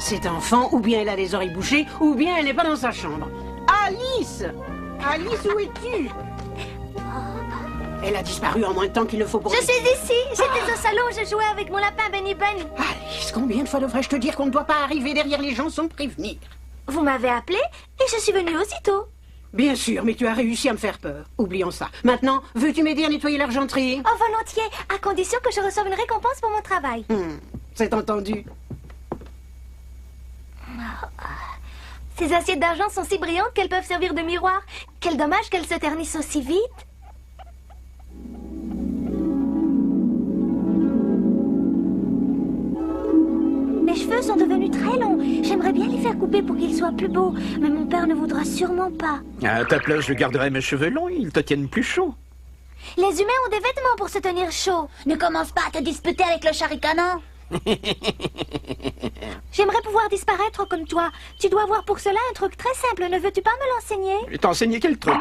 Cet enfant, ou bien elle a les oreilles bouchées, ou bien elle n'est pas dans sa chambre. Alice! Alice, où es-tu? Elle a disparu en moins de temps qu'il ne faut pour... Je suis ici. J'étais au salon, je jouais avec mon lapin Benny Ben. Alice, combien de fois devrais-je te dire qu'on ne doit pas arriver derrière les gens sans prévenir? Vous m'avez appelé et je suis venue aussitôt. Bien sûr, mais tu as réussi à me faire peur. Oublions ça. Maintenant, veux-tu m'aider à nettoyer l'argenterie? Oh, volontiers, à condition que je reçoive une récompense pour mon travail. C'est entendu. Ces assiettes d'argent sont si brillantes qu'elles peuvent servir de miroir. Quel dommage qu'elles se ternissent aussi vite. Mes cheveux sont devenus très longs. J'aimerais bien les faire couper pour qu'ils soient plus beaux. Mais mon père ne voudra sûrement pas. À ta place, je garderai mes cheveux longs, ils te tiennent plus chaud. Les humains ont des vêtements pour se tenir chaud. Ne commence pas à te disputer avec le charicanan. J'aimerais pouvoir disparaître comme toi. Tu dois avoir pour cela un truc très simple. Ne veux-tu pas me l'enseigner? T'enseigner quel truc?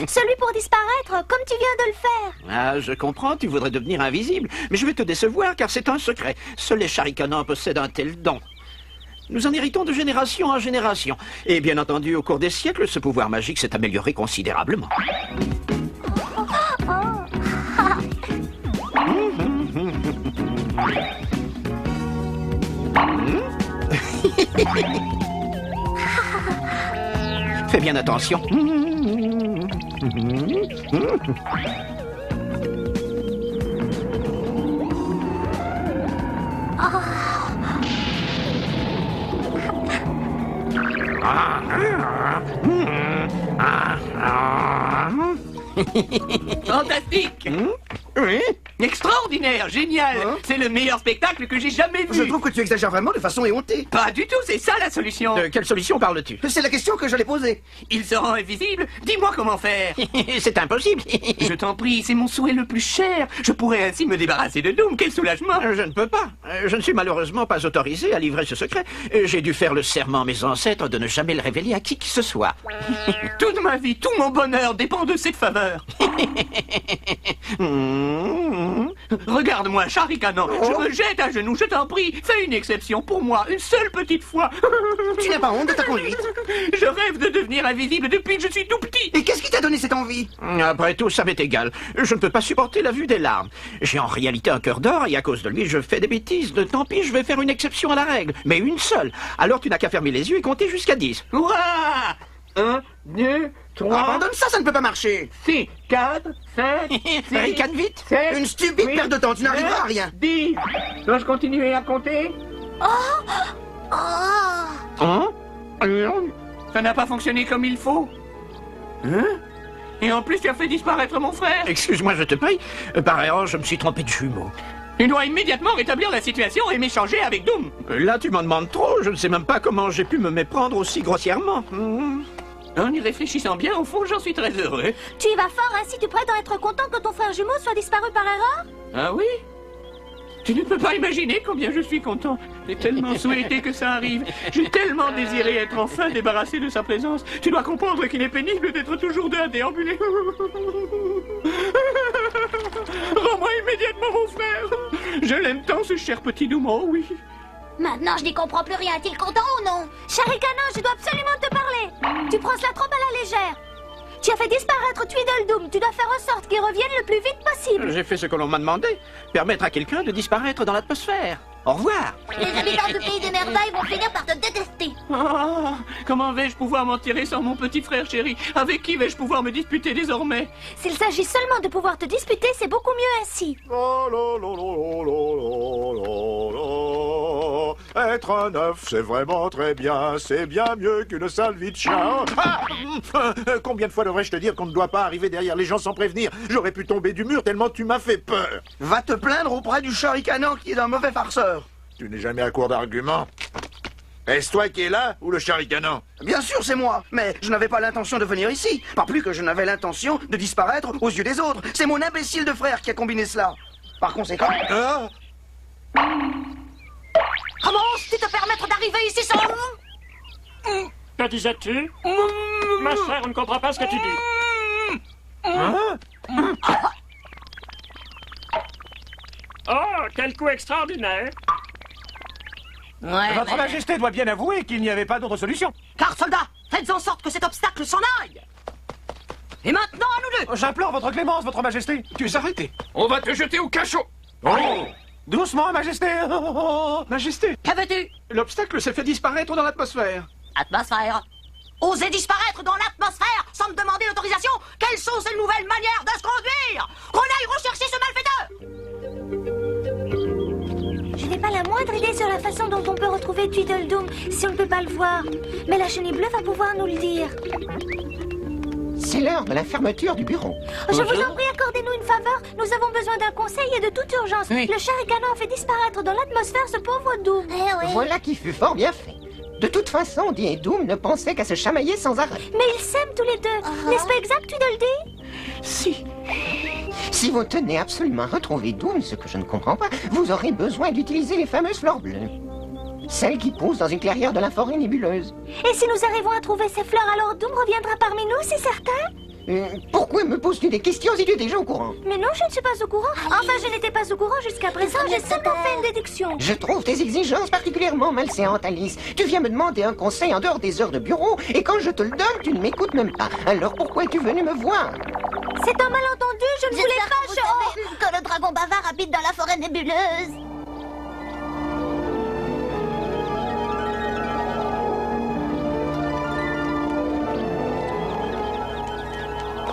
Celui pour disparaître, comme tu viens de le faire. Ah, je comprends, tu voudrais devenir invisible. Mais je vais te décevoir, car c'est un secret. Seuls les charicanans possèdent un tel don. Nous en héritons de génération en génération. Et bien entendu, au cours des siècles, ce pouvoir magique s'est amélioré considérablement. Fais bien attention. Fantastique! Oui? Extraordinaire, génial! C'est le meilleur spectacle que j'ai jamais vu! Je trouve que tu exagères vraiment de façon éhontée. Pas du tout, c'est ça la solution! De quelle solution parles-tu? C'est la question que j'allais poser. Il se rend invisible? Dis-moi comment faire! C'est impossible. Je t'en prie, c'est mon souhait le plus cher! Je pourrais ainsi me débarrasser de Doom, quel soulagement! Je ne peux pas. Je ne suis malheureusement pas autorisé à livrer ce secret. J'ai dû faire le serment à mes ancêtres de ne jamais le révéler à qui que ce soit. Toute ma vie, tout mon bonheur dépend de cette faveur! Regarde-moi, Charicanan, je me jette à genoux, je t'en prie, fais une exception pour moi, une seule petite fois. Tu n'as pas honte de ta conduite? Je rêve de devenir invisible depuis que je suis tout petit. Et qu'est-ce qui t'a donné cette envie? Après tout, ça m'est égal. Je ne peux pas supporter la vue des larmes. J'ai en réalité un cœur d'or et à cause de lui, je fais des bêtises. Tant pis, je vais faire une exception à la règle. Mais une seule. Alors tu n'as qu'à fermer les yeux et compter jusqu'à 10. Hurrah! 1, 2, 3, Abandonne ça, ça ne peut pas marcher. 6, 4, 5, 6, Ricane vite. 7, Une stupide 8, perte de temps, tu n'arriveras 9, à rien. 10. Dois-je continuer à compter? Hein? Ça n'a pas fonctionné comme il faut. Hein? Et en plus, tu as fait disparaître mon frère. Excuse-moi, je te prie. Par erreur, je me suis trompé de jumeau. Tu dois immédiatement rétablir la situation et m'échanger avec Doom. Là, tu m'en demandes trop. Je ne sais même pas comment j'ai pu me méprendre aussi grossièrement. En y réfléchissant bien, au fond, j'en suis très heureux. Tu y vas fort, ainsi tu pourrais être content que ton frère jumeau soit disparu par erreur? Ah oui? Tu ne peux pas imaginer combien je suis content. J'ai tellement souhaité que ça arrive. J'ai tellement désiré être enfin débarrassé de sa présence. Tu dois comprendre qu'il est pénible d'être toujours deux à déambuler. Rends-moi immédiatement mon frère. Je l'aime tant, ce cher petit Doom, oh oui. Maintenant, je n'y comprends plus rien. Est-il content ou non? Charicanan, je dois absolument te parler. Tu prends cela trop à la légère. Tu as fait disparaître Tweedledum. Tu dois faire en sorte qu'il revienne le plus vite possible. J'ai fait ce que l'on m'a demandé. Permettre à quelqu'un de disparaître dans l'atmosphère. Au revoir. Les habitants du pays des merveilles vont finir par te détester. Ah, comment vais-je pouvoir m'en tirer sans mon petit frère chéri? Avec qui vais-je pouvoir me disputer désormais? S'il s'agit seulement de pouvoir te disputer, c'est beaucoup mieux ainsi. Être un œuf, c'est vraiment très bien. C'est bien mieux qu'une salviccia. Ah Combien de fois devrais-je te dire qu'on ne doit pas arriver derrière les gens sans prévenir? J'aurais pu tomber du mur tellement tu m'as fait peur. Va te plaindre auprès du Charicanan qui est un mauvais farceur. Tu n'es jamais à court d'arguments. Est-ce toi qui es là ou le Charicanan? Bien sûr, c'est moi, mais je n'avais pas l'intention de venir ici. Pas plus que je n'avais l'intention de disparaître aux yeux des autres. C'est mon imbécile de frère qui a combiné cela. Par conséquent... Ah Comment oses-tu te permettre d'arriver ici sans... Que disais-tu? Ma chère, on ne comprend pas ce que tu dis. Oh, quel coup extraordinaire! Votre Majesté doit bien avouer qu'il n'y avait pas d'autre solution. Car, soldats, faites en sorte que cet obstacle s'en aille. Et maintenant, à nous deux. J'implore votre clémence, Votre Majesté. Tu es arrêté. On va te jeter au cachot. Oh. Doucement, Majesté. Majesté, Qu'avais-tu? l'obstacle s'est fait disparaître dans l'atmosphère. Atmosphère. Oser disparaître dans l'atmosphère sans me demander l'autorisation? Quelles sont ces nouvelles manières de se conduire? Qu'on aille rechercher ce malfaiteur! Je n'ai pas la moindre idée sur la façon dont on peut retrouver Tweedledum si on ne peut pas le voir. Mais la chenille bleue va pouvoir nous le dire. C'est l'heure de la fermeture du bureau. Je vous en prie, accordez-nous une faveur. Nous avons besoin d'un conseil et de toute urgence. Oui. Le Sharicanon a fait disparaître dans l'atmosphère ce pauvre Doom. Eh oui. Voilà qui fut fort bien fait. De toute façon, Dee et Doom ne pensaient qu'à se chamailler sans arrêt. Mais ils s'aiment tous les deux. N'est-ce pas exact, Tweedledee? Si. Si vous tenez absolument à retrouver Doom, ce que je ne comprends pas, vous aurez besoin d'utiliser les fameuses fleurs bleues. Celles qui poussent dans une clairière de la forêt nébuleuse. Et si nous arrivons à trouver ces fleurs, alors Doom reviendra parmi nous, c'est certain? Pourquoi me poses-tu des questions si tu es déjà au courant? Mais non, je ne suis pas au courant. Enfin, je n'étais pas au courant jusqu'à présent. J'ai seulement fait une déduction. Je trouve tes exigences particulièrement malséantes, Alice. Tu viens me demander un conseil en dehors des heures de bureau, et quand je te le donne, tu ne m'écoutes même pas. Alors pourquoi es-tu venu me voir? C'est un malentendu, je ne voulais J'espère pas... que vous savez que le dragon bavard habite dans la forêt nébuleuse.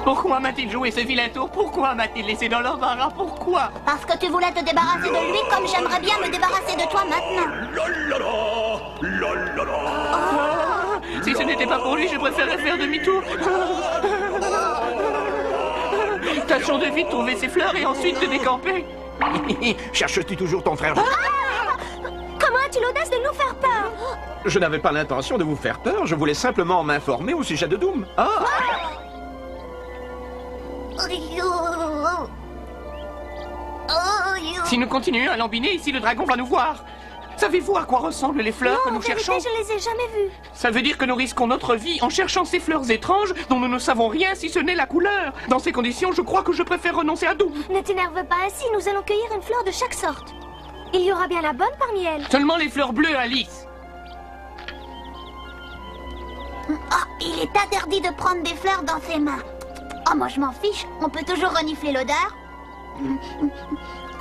Pourquoi m'a-t-il joué ce vilain tour? Pourquoi m'a-t-il laissé dans l'embarras? Pourquoi? Parce que tu voulais te débarrasser de lui comme j'aimerais bien me débarrasser de toi maintenant. Ah, si ce n'était pas pour lui, je préférerais faire demi-tour. Tâchons de vite trouver ces fleurs et ensuite te décamper. Cherches-tu toujours ton frère? Comment as-tu l'audace de nous faire peur? Je n'avais pas l'intention de vous faire peur, je voulais simplement m'informer au sujet de Doom. Ah! Si nous continuons à lambiner ici, le dragon va nous voir. Savez-vous à quoi ressemblent les fleurs que Non, nous en vérité, cherchons? je les ai jamais vues. Ça veut dire que nous risquons notre vie en cherchant ces fleurs étranges dont nous ne savons rien si ce n'est la couleur. Dans ces conditions, je crois que je préfère renoncer à Doom. Ne t'énerve pas ainsi, nous allons cueillir une fleur de chaque sorte. Il y aura bien la bonne parmi elles. Seulement les fleurs bleues, Alice. Oh, il est interdit de prendre des fleurs dans ses mains. Oh, moi je m'en fiche, on peut toujours renifler l'odeur.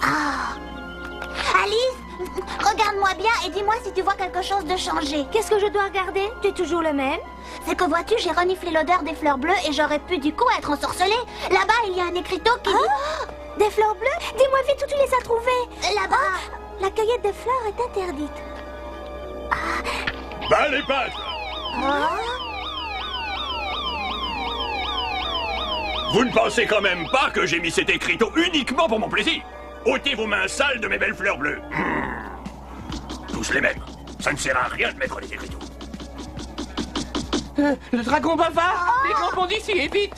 Ah. Alice, regarde-moi bien et dis-moi si tu vois quelque chose de changé. Qu'est-ce que je dois regarder? Tu es toujours le même. C'est que vois-tu, j'ai reniflé l'odeur des fleurs bleues et j'aurais pu du coup être ensorcelée. Là-bas, il y a un écriteau qui dit... Des fleurs bleues? Dis-moi vite où tu les as trouvées. Là-bas. La cueillette des fleurs est interdite. Bas les pattes! Vous ne pensez quand même pas que j'ai mis cet écriteau uniquement pour mon plaisir? Ôtez vos mains sales de mes belles fleurs bleues. Tous les mêmes. Ça ne sert à rien de mettre des écriteaux. Le dragon bavard. Les crampons d'ici et vite.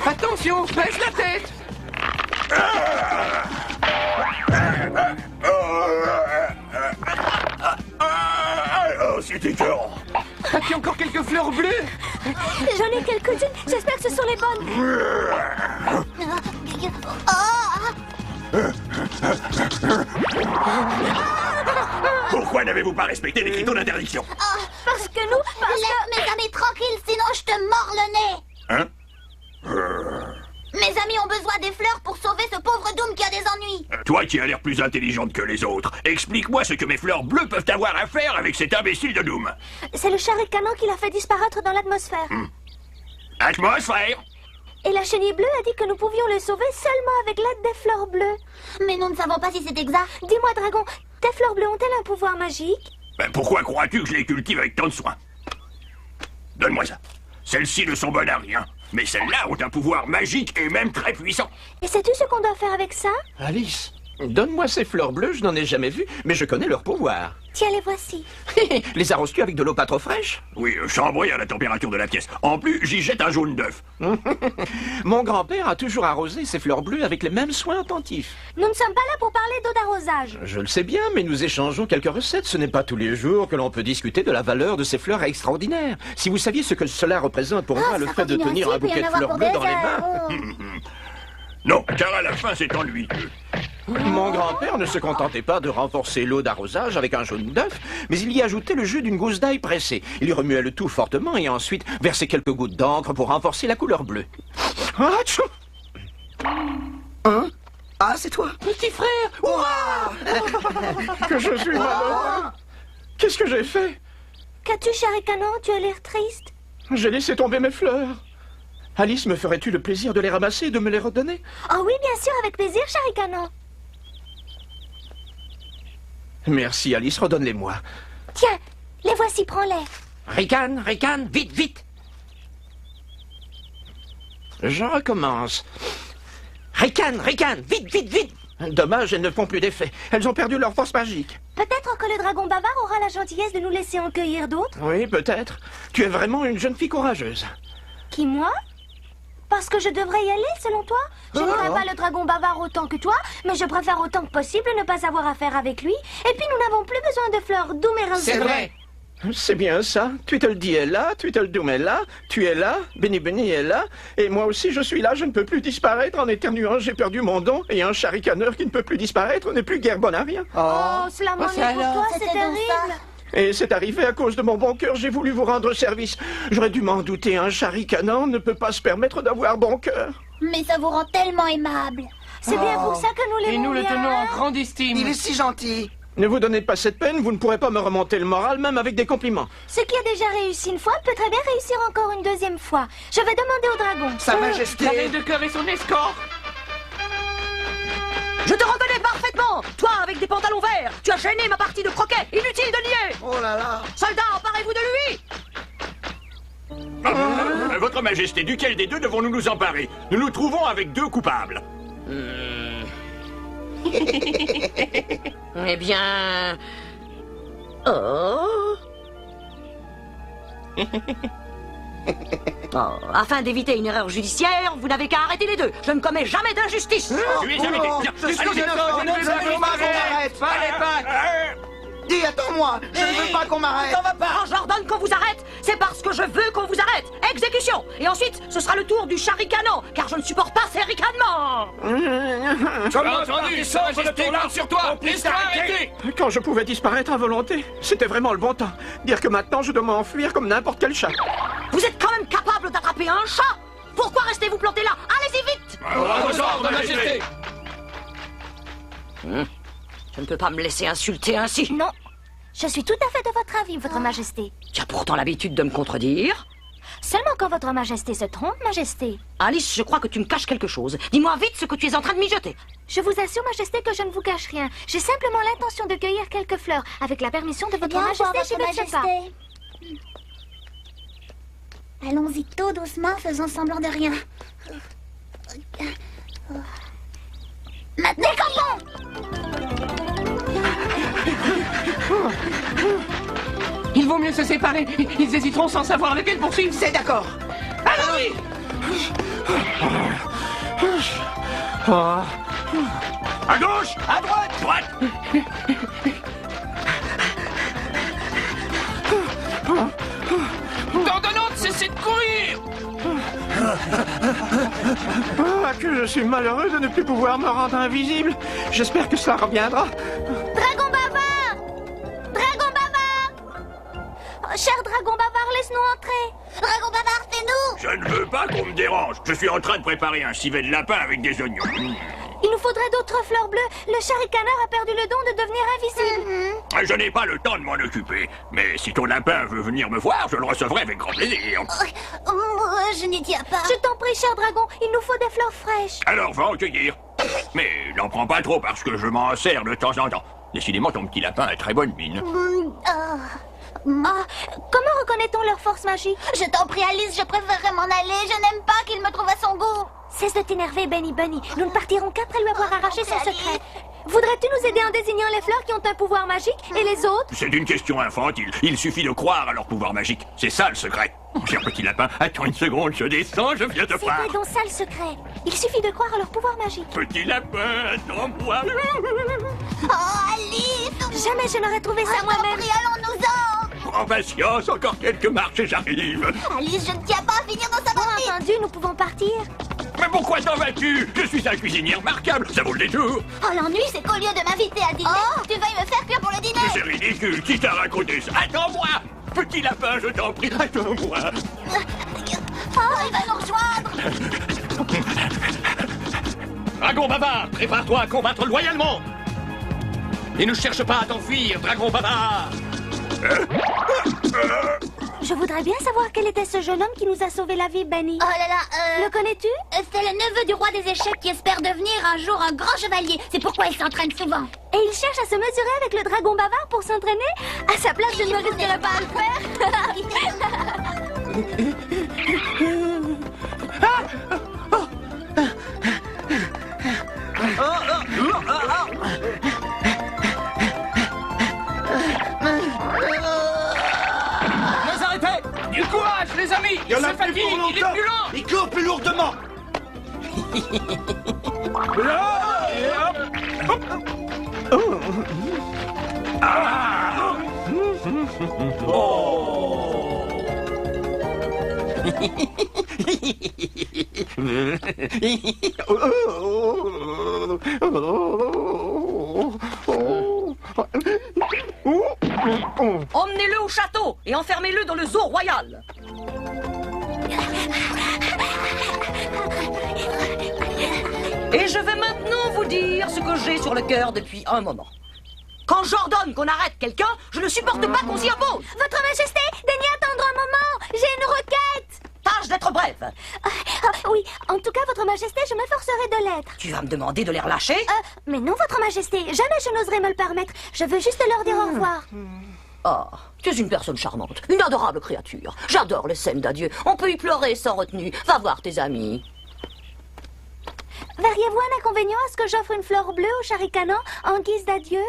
Attention, baisse la tête. Oh, c'est écœurant. As-tu encore quelques fleurs bleues? J'en ai quelques-unes. J'espère que ce sont les bonnes. Pourquoi n'avez-vous pas respecté l'écriteau d'interdiction? Parce que nous... Laisse mes amis tranquilles, sinon je te mords le nez. Hein? Mes amis ont besoin des fleurs pour sauver ce pauvre Doom qui a des ennuis. Toi qui as l'air plus intelligente que les autres, explique-moi ce que mes fleurs bleues peuvent avoir à faire avec cet imbécile de Doom. C'est le Sharicanon qui l'a fait disparaître dans l'atmosphère. Atmosphère? Et la chenille bleue a dit que nous pouvions le sauver seulement avec l'aide des fleurs bleues. Mais nous ne savons pas si c'est exact. Dis-moi, dragon, tes fleurs bleues ont-elles un pouvoir magique? Ben pourquoi crois-tu que je les cultive avec tant de soin? Donne-moi ça. Celles-ci ne sont bonnes à rien, mais celles-là ont un pouvoir magique et même très puissant. Et sais-tu ce qu'on doit faire avec ça? Alice, Donne-moi ces fleurs bleues, je n'en ai jamais vu, mais je connais leur pouvoir. Tiens, les voici. Les arroses-tu avec de l'eau pas trop fraîche? Oui, chambré à la température de la pièce. En plus, j'y jette un jaune d'œuf. Mon grand-père a toujours arrosé ces fleurs bleues avec les mêmes soins attentifs. Nous ne sommes pas là pour parler d'eau d'arrosage. Je le sais bien, mais nous échangeons quelques recettes. Ce n'est pas tous les jours que l'on peut discuter de la valeur de ces fleurs extraordinaires. Si vous saviez ce que cela représente pour moi, le fait de tenir un bouquet de fleurs bleues dans les mains... Non, car à la fin, c'est ennuyeux. Mon grand-père ne se contentait pas de renforcer l'eau d'arrosage avec un jaune d'œuf, mais il y ajoutait le jus d'une gousse d'ail pressée. Il remuait le tout fortement et ensuite versait quelques gouttes d'encre pour renforcer la couleur bleue. Atchou! Hein? Ah, c'est toi? Petit frère! Ouah! Que je suis malheureux! Qu'est-ce que j'ai fait? Qu'as-tu, Charicanon? Tu as l'air triste. J'ai laissé tomber mes fleurs. Alice, me ferais-tu le plaisir de les ramasser et de me les redonner? Oh oui, bien sûr, avec plaisir, Charicanon. Merci, Alice, redonne-les-moi. Tiens, les voici, prends-les. Ricane, Ricane, vite, vite! Je recommence. Ricane, Ricane, vite, vite, vite! Dommage, elles ne font plus d'effet. Elles ont perdu leur force magique. Peut-être que le dragon bavard aura la gentillesse de nous laisser en cueillir d'autres. Oui, peut-être. Tu es vraiment une jeune fille courageuse. Qui, moi? Parce que je devrais y aller, selon toi? Je ne crains pas le dragon bavard autant que toi, mais je préfère autant que possible ne pas avoir affaire avec lui. Et puis nous n'avons plus besoin de fleurs d'Oumérin. C'est vrai. C'est bien ça. Tweedledee est là, Tweedledum est là, tu es là, Benny Benny est là, et moi aussi je suis là, je ne peux plus disparaître. En éternuant, j'ai perdu mon don, et un charicaneur qui ne peut plus disparaître n'est plus guère bon à rien. Oh, cela m'en est pour toi, c'est terrible. Et c'est arrivé à cause de mon bon cœur, j'ai voulu vous rendre service. J'aurais dû m'en douter, un charicanant ne peut pas se permettre d'avoir bon cœur. Mais ça vous rend tellement aimable. C'est bien pour ça que nous l'aimons. Et nous le bien, tenons en hein. grande estime. Il est si gentil. Ne vous donnez pas cette peine, vous ne pourrez pas me remonter le moral, même avec des compliments. Ce qui a déjà réussi une fois peut très bien réussir encore une deuxième fois. Je vais demander au dragon. Sa Majesté. La reine de cœur et son escorte. Je te reconnais parfaitement. Toi, avec des pantalons verts, tu as gêné ma partie de croquet. Inutile de nier. Oh là là. Soldats, emparez-vous de lui. Votre Majesté, duquel des deux devons-nous nous emparer? Nous nous trouvons avec deux coupables. Eh bien... Oh... Oh, afin d'éviter une erreur judiciaire, vous n'avez qu'à arrêter les deux. Je ne commets jamais d'injustice. Tu es arrêté. Viens, Je suis allons-y. innocent, je ne veux pas qu'on m'arrête. Dis, attends-moi, je ne veux pas qu'on m'arrête. Quand j'ordonne qu'on vous arrête, c'est parce que je veux qu'on vous arrête. Exécution. Et ensuite, ce sera le tour du charicanant, car je ne supporte pas ces ricanements. Tu as entendu, Sa Majesté compte sur toi. Laisse-toi arrêter. Quand je pouvais disparaître à volonté, c'était vraiment le bon temps. Dire que maintenant je dois m'enfuir comme n'importe quel chat. Vous êtes quand même capable d'attraper un chat. Pourquoi restez-vous planté là? Allez-y vite. À vos ordres, Majesté. Je ne peux pas me laisser insulter ainsi. Non, je suis tout à fait de votre avis, votre majesté. Tu as pourtant l'habitude de me contredire. Seulement quand votre majesté se trompe, majesté. Alice, je crois que tu me caches quelque chose. Dis-moi vite ce que tu es en train de mijoter. Je vous assure, majesté, que je ne vous cache rien. J'ai simplement l'intention de cueillir quelques fleurs. Avec la permission de votre Viens voir majesté, votre je ne sais pas. majesté. Allons-y tout doucement, faisons semblant de rien. Maintenant, campons! Il vaut mieux se séparer. Ils hésiteront sans savoir lequel poursuivre. C'est d'accord. Allons-y. À gauche. À droite. Droite. T'ordonnons de cesser de courir. Ah, que je suis malheureux de ne plus pouvoir me rendre invisible. J'espère que cela reviendra. Dragon bavard! Dragon bavard! Oh, cher dragon bavard, laisse-nous entrer. Dragon bavard, fais-nous! Je ne veux pas qu'on me dérange. Je suis en train de préparer un civet de lapin avec des oignons. Il nous faudrait d'autres fleurs bleues. Le charicaneur a perdu le don de devenir invisible. Je n'ai pas le temps de m'en occuper. Mais si ton lapin veut venir me voir, je le recevrai avec grand plaisir. Je n'y tiens pas. Je t'en prie, cher dragon, il nous faut des fleurs fraîches. Alors va en cueillir. Mais n'en prends pas trop parce que je m'en sers de temps en temps. Décidément, ton petit lapin a très bonne mine. Ah, comment reconnaît-on leur force magique? Je t'en prie, Alice, je préférerais m'en aller. Je n'aime pas qu'il me trouve à son goût. Cesse de t'énerver, Benny Bunny. Nous ne partirons qu'après lui avoir arraché son Alice. secret. Voudrais-tu nous aider en désignant les fleurs qui ont un pouvoir magique et les autres? C'est une question infantile. Il suffit de croire à leur pouvoir magique. C'est ça le secret. Mon cher petit lapin, attends une seconde, je descends, je viens te C'est voir. quoi donc ça le secret? Il suffit de croire à leur pouvoir magique. Petit lapin, attends-moi. Oh, Alice! Jamais je n'aurais trouvé ça moi-même. Allons-nous-en! Prends patience, encore quelques marches et j'arrive. Alice, je ne tiens pas à finir dans sa Bien batterie! entendu, nous pouvons partir. Mais pourquoi t'en vas-tu? Je suis un cuisinier remarquable, ça vaut le détour. Oh, l'ennui, c'est qu'au lieu de m'inviter à dîner, tu veuilles me faire cuire pour le dîner! Mais c'est ridicule, qui t'a raconté ça? Attends-moi! Petit lapin, je t'en prie, attends-moi. Oh, il va nous rejoindre! Dragon bavard, prépare-toi à combattre loyalement. Et ne cherche pas à t'enfuir, dragon bavard. Je voudrais bien savoir quel était ce jeune homme qui nous a sauvé la vie, Benny. Oh là là, Le connais-tu? c'est le neveu du roi des échecs qui espère devenir un jour un grand chevalier. C'est pourquoi il s'entraîne souvent. Et il cherche à se mesurer avec le dragon bavard pour s'entraîner? À sa place, je ne me risquerais pas à le Ne arrêtez. Du courage, les amis. Il y en a se plus fatigue, pour il est longtemps. plus lent. Il court plus lourdement. Emmenez-le au château et enfermez-le dans le zoo royal. Et je vais maintenant vous dire ce que j'ai sur le cœur depuis un moment. Quand j'ordonne qu'on arrête quelqu'un, je ne supporte pas qu'on s'y oppose. Votre Majesté, daignez attendre un moment. J'ai une requête. Tâche d'être brève. Oui, en tout cas, Votre Majesté, je m'efforcerai de l'être. Tu vas me demander de les relâcher? Mais non, Votre Majesté, jamais je n'oserais me le permettre. Je veux juste leur dire au revoir. Ah, tu es une personne charmante, une adorable créature. J'adore les scènes d'adieu. On peut y pleurer sans retenue. Va voir tes amis. Verriez-vous un inconvénient à ce que j'offre une fleur bleue au charicanan en guise d'adieu?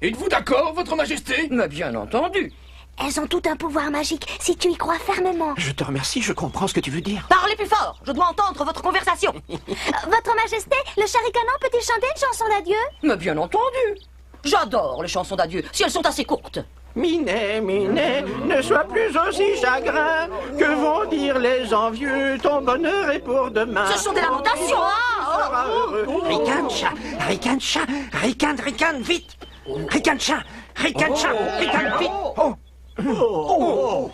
Êtes-vous d'accord, votre majesté? Mais bien entendu. Elles ont tout un pouvoir magique, si tu y crois fermement. Je te remercie, je comprends ce que tu veux dire. Parlez plus fort, je dois entendre votre conversation. Votre Majesté, le charicanan peut-il chanter une chanson d'adieu? Mais bien entendu. J'adore les chansons d'adieu, si elles sont assez courtes. Minet, Minet, ne sois plus aussi chagrin. Que vont dire les envieux? Ton bonheur est pour demain. Ce sont des lamentations, Sera heureux. Ricane, chat, ricane, chat, ricane, ricane, vite. Ricane, chat, ricane, chat, ricane, vite. Oh. Oh.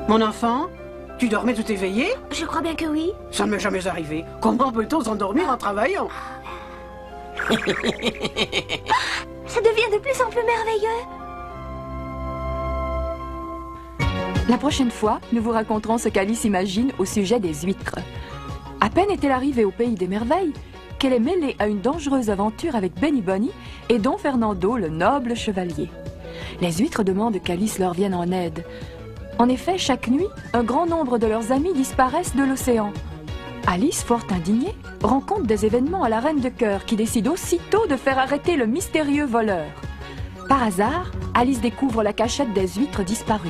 Mon enfant, tu dormais tout éveillé? Je crois bien que oui. Ça ne m'est jamais arrivé. Comment peut-on s'endormir en travaillant? Ça devient de plus en plus merveilleux. La prochaine fois, nous vous raconterons ce qu'Alice imagine au sujet des huîtres. À peine est-elle arrivée au pays des merveilles qu'elle est mêlée à une dangereuse aventure avec Benny Bunny et Don Fernando, le noble chevalier. Les huîtres demandent qu'Alice leur vienne en aide. En effet, chaque nuit, un grand nombre de leurs amis disparaissent de l'océan. Alice, fort indignée, rend compte des événements à la Reine de Cœur qui décide aussitôt de faire arrêter le mystérieux voleur. Par hasard, Alice découvre la cachette des huîtres disparues.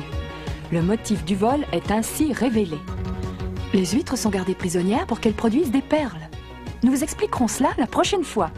Le motif du vol est ainsi révélé. Les huîtres sont gardées prisonnières pour qu'elles produisent des perles. Nous vous expliquerons cela la prochaine fois.